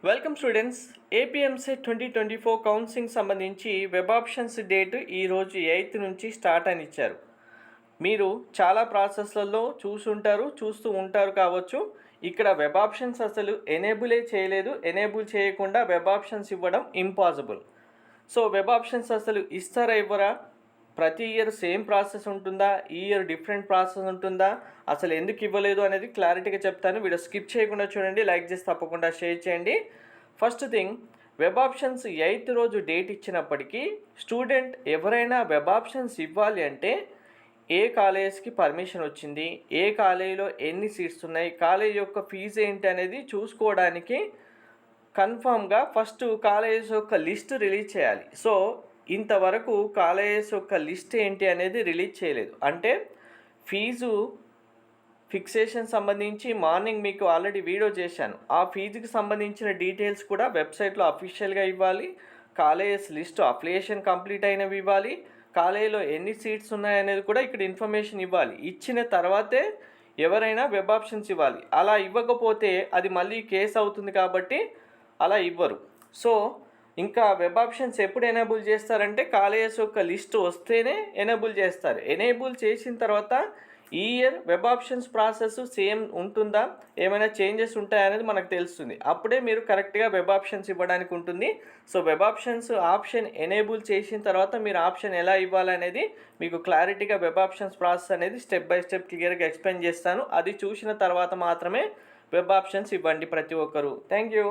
Welcome students. APMC 2024 counselling సంబంధించి web options date ఈరోజు 8th నుంచి స్టార్ట్ అని ఇచ్చారు. మీరు చాలా ప్రాసెస్లలో చూస్తూ ఉంటారు కావచ్చు. ఇక్కడ వెబ్ ఆప్షన్స్ అసలు ఎనేబులే చేయలేదు. ఎనేబుల్ చేయకుండా వెబ్ ఆప్షన్స్ ఇవ్వడం ఇంపాసిబుల్. సో వెబ్ ఆప్షన్స్ అసలు ఇస్తారా ఇవ్వరా, ప్రతి ఇయర్ సేమ్ ప్రాసెస్ ఉంటుందా, ఈ ఇయర్ డిఫరెంట్ ప్రాసెస్ ఉంటుందా, అసలు ఎందుకు ఇవ్వలేదు అనేది క్లారిటీగా చెప్తాను. వీడియో స్కిప్ చేయకుండా చూడండి, లైక్ చేసి తప్పకుండా షేర్ చేయండి. First thing, web options 8th రోజు డేట్ ఇచ్చినప్పటికీ స్టూడెంట్ ఎవరైనా వెబ్ ఆప్షన్స్ ఇవ్వాలి అంటే ఏ కాలేజ్కి పర్మిషన్ వచ్చింది, ఏ కాలేజీలో ఎన్ని సీట్స్ ఉన్నాయి, కాలేజ్ యొక్క ఫీజు ఏంటి అనేది చూసుకోవడానికి కన్ఫామ్గా ఫస్ట్ కాలేజెస్ యొక్క లిస్ట్ రిలీజ్ చేయాలి. సో ఇంతవరకు కాలేజెస్ యొక్క లిస్ట్ ఏంటి అనేది రిలీజ్ చేయలేదు. అంటే ఫీజు ఫిక్సేషన్ సంబంధించి మార్నింగ్ మీకు ఆల్రెడీ వీడియో చేశాను. ఆ ఫీజుకి సంబంధించిన డీటెయిల్స్ కూడా వెబ్సైట్లో అఫీషియల్గా ఇవ్వాలి. కాలేజెస్ లిస్ట్ అప్లికేషన్ కంప్లీట్ అయినవి ఇవ్వాలి. కాలేజీలో ఎన్ని సీట్స్ ఉన్నాయనేది కూడా ఇక్కడ ఇన్ఫర్మేషన్ ఇవ్వాలి. ఇచ్చిన తర్వాతే ఎవరైనా వెబ్ ఆప్షన్స్ ఇవ్వాలి. అలా ఇవ్వకపోతే అది మళ్ళీ కేసు అవుతుంది కాబట్టి అలా ఇవ్వరు. సో ఇంకా వెబ్ ఆప్షన్స్ ఎప్పుడు ఎనేబుల్ చేస్తారంటే కాలేజెస్ యొక్క లిస్ట్ వస్తేనే ఎనేబుల్ చేస్తారు. ఎనేబుల్ చేసిన తర్వాత ఈ year web options process same ఉంటుందా, ఏమైనా చేంజెస్ ఉంటాయనేది మనకు తెలుస్తుంది. అప్పుడే మీరు కరెక్ట్గా వెబ్ ఆప్షన్స్ ఇవ్వడానికి ఉంటుంది. So web options option enable చేసిన తర్వాత మీరు ఆప్షన్ ఎలా ఇవ్వాలనేది మీకు క్లారిటీగా వెబ్ ఆప్షన్స్ ప్రాసెస్ అనేది స్టెప్ బై స్టెప్ క్లియర్గా ఎక్స్ప్లెయిన్ చేస్తాను. అది చూసిన తర్వాత మాత్రమే వెబ్ ఆప్షన్స్ ఇవ్వండి ప్రతి ఒక్కరు. Thank you.